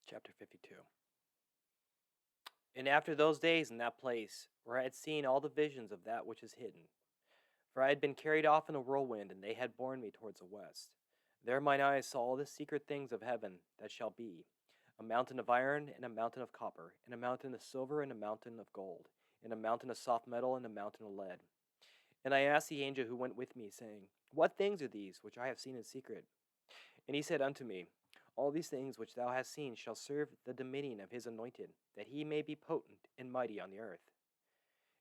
Chapter 52. And after those days in that place, where I had seen all the visions of that which is hidden, for I had been carried off in a whirlwind, and they had borne me towards the west. There mine eyes saw all the secret things of heaven that shall be, a mountain of iron, and a mountain of copper, and a mountain of silver, and a mountain of gold, and a mountain of soft metal, and a mountain of lead. And I asked the angel who went with me, saying, What things are these which I have seen in secret? And he said unto me, All these things which thou hast seen shall serve the dominion of his anointed, that he may be potent and mighty on the earth.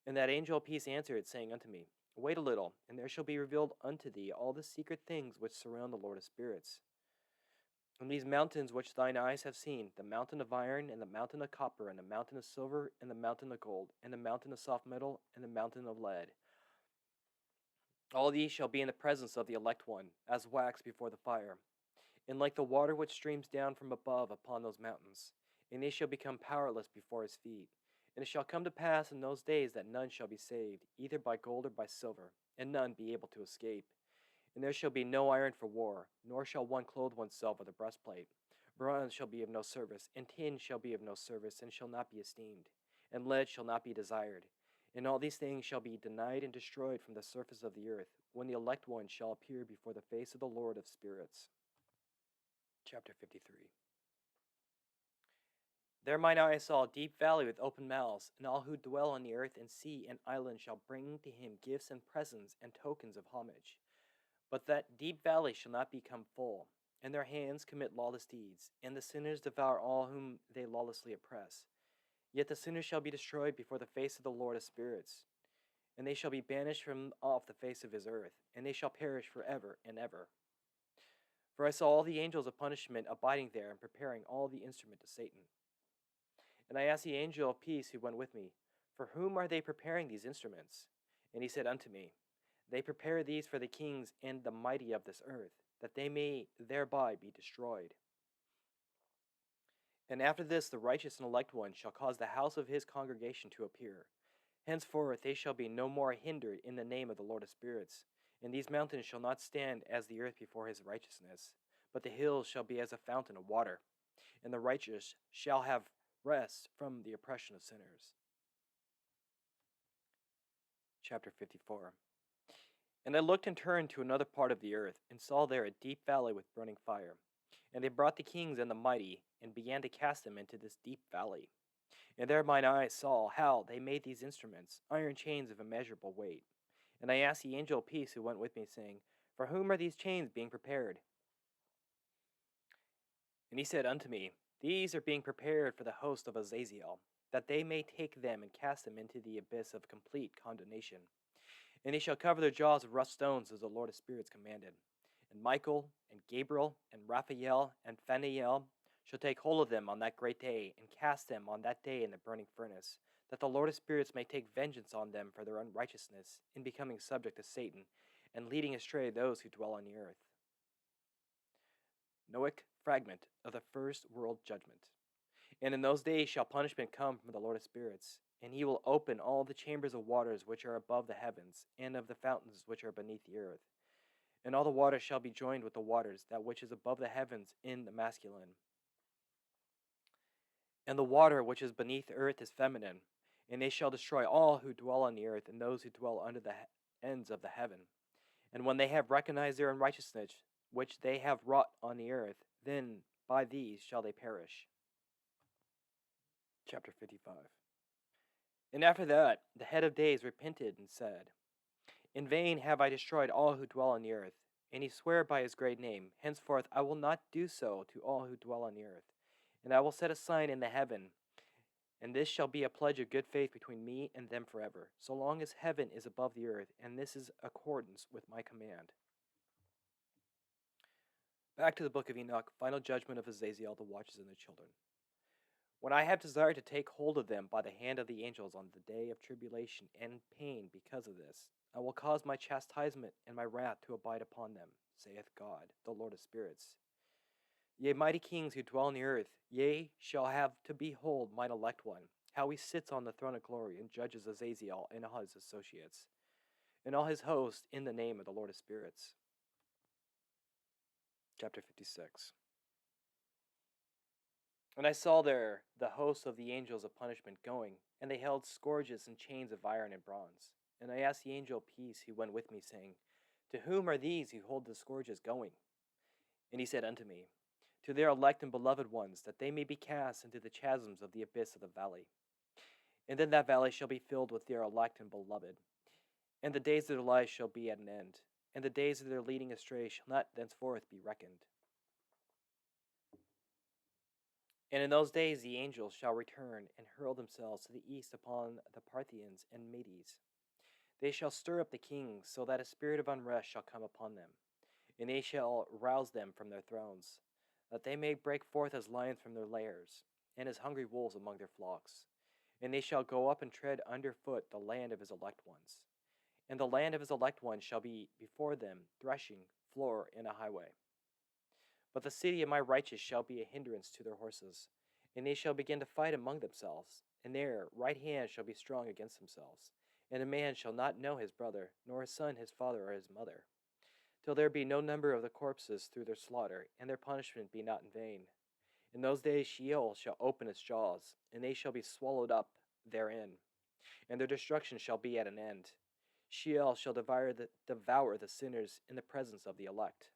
And that angel of peace answered, saying unto me, Wait a little, and there shall be revealed unto thee all the secret things which surround the Lord of spirits. And these mountains which thine eyes have seen, the mountain of iron, and the mountain of copper, and the mountain of silver, and the mountain of gold, and the mountain of soft metal, and the mountain of lead, all these shall be in the presence of the elect one, as wax before the fire, and like the water which streams down from above upon those mountains, and they shall become powerless before his feet. And it shall come to pass in those days that none shall be saved, either by gold or by silver, and none be able to escape. And there shall be no iron for war, nor shall one clothe oneself with a breastplate. Bronze shall be of no service, and tin shall be of no service, and shall not be esteemed, and lead shall not be desired. And all these things shall be denied and destroyed from the surface of the earth, when the elect one shall appear before the face of the Lord of spirits. Chapter 53. There mine eye saw a deep valley with open mouths, and all who dwell on the earth and sea and island shall bring to him gifts and presents and tokens of homage. But that deep valley shall not become full, and their hands commit lawless deeds, and the sinners devour all whom they lawlessly oppress. Yet the sinners shall be destroyed before the face of the Lord of spirits, and they shall be banished from off the face of his earth, and they shall perish forever and ever. For I saw all the angels of punishment abiding there and preparing all the instrument to Satan. And I asked the angel of peace who went with me, For whom are they preparing these instruments? And he said unto me, They prepare these for the kings and the mighty of this earth, that they may thereby be destroyed. And after this the righteous and elect one shall cause the house of his congregation to appear. Henceforth they shall be no more hindered in the name of the Lord of spirits. And these mountains shall not stand as the earth before his righteousness, but the hills shall be as a fountain of water, and the righteous shall have rest from the oppression of sinners. Chapter 54. And I looked and turned to another part of the earth, and saw there a deep valley with burning fire. And they brought the kings and the mighty, and began to cast them into this deep valley. And there mine eyes saw how they made these instruments, iron chains of immeasurable weight. And I asked the angel of peace who went with me, saying, For whom are these chains being prepared? And he said unto me, These are being prepared for the host of Azazel, that they may take them and cast them into the abyss of complete condemnation. And they shall cover their jaws with rough stones, as the Lord of spirits commanded. And Michael, and Gabriel, and Raphael, and Phaniel shall take hold of them on that great day, and cast them on that day in the burning furnace, that the Lord of spirits may take vengeance on them for their unrighteousness, in becoming subject to Satan, and leading astray those who dwell on the earth. Noahic fragment of the first world judgment. And in those days shall punishment come from the Lord of spirits, and he will open all the chambers of waters which are above the heavens, and of the fountains which are beneath the earth. And all the waters shall be joined with the waters, that which is above the heavens in the masculine. And the water which is beneath the earth is feminine, and they shall destroy all who dwell on the earth, and those who dwell under the ends of the heaven. And when they have recognized their unrighteousness, which they have wrought on the earth, then by these shall they perish. Chapter 55. And after that, the head of days repented and said, In vain have I destroyed all who dwell on the earth. And he sware by his great name, Henceforth I will not do so to all who dwell on the earth. And I will set a sign in the heaven, and this shall be a pledge of good faith between me and them forever, so long as heaven is above the earth, and this is accordance with my command. Back to the book of Enoch, final judgment of Azazel, the watchers and the children. When I have desired to take hold of them by the hand of the angels on the day of tribulation and pain because of this, I will cause my chastisement and my wrath to abide upon them, saith God, the Lord of spirits. Yea, mighty kings who dwell on the earth, yea, shall have to behold mine elect one, how he sits on the throne of glory and judges Azazel and all his associates, and all his host in the name of the Lord of spirits. Chapter 56. And I saw there the hosts of the angels of punishment going, and they held scourges and chains of iron and bronze. And I asked the angel of peace who went with me, saying, To whom are these who hold the scourges going? And he said unto me, To their elect and beloved ones, that they may be cast into the chasms of the abyss of the valley. And then that valley shall be filled with their elect and beloved. And the days of their life shall be at an end, and the days of their leading astray shall not thenceforth be reckoned. And in those days the angels shall return and hurl themselves to the east upon the Parthians and Medes. They shall stir up the kings, so that a spirit of unrest shall come upon them, and they shall rouse them from their thrones, that they may break forth as lions from their lairs, and as hungry wolves among their flocks. And they shall go up and tread under foot the land of his elect ones. And the land of his elect ones shall be before them threshing, floor, and a highway. But the city of my righteous shall be a hindrance to their horses, and they shall begin to fight among themselves, and their right hand shall be strong against themselves. And a man shall not know his brother, nor his son his father or his mother, till there be no number of the corpses through their slaughter, and their punishment be not in vain. In those days Sheol shall open its jaws, and they shall be swallowed up therein, and their destruction shall be at an end. Sheol shall devour the sinners in the presence of the elect.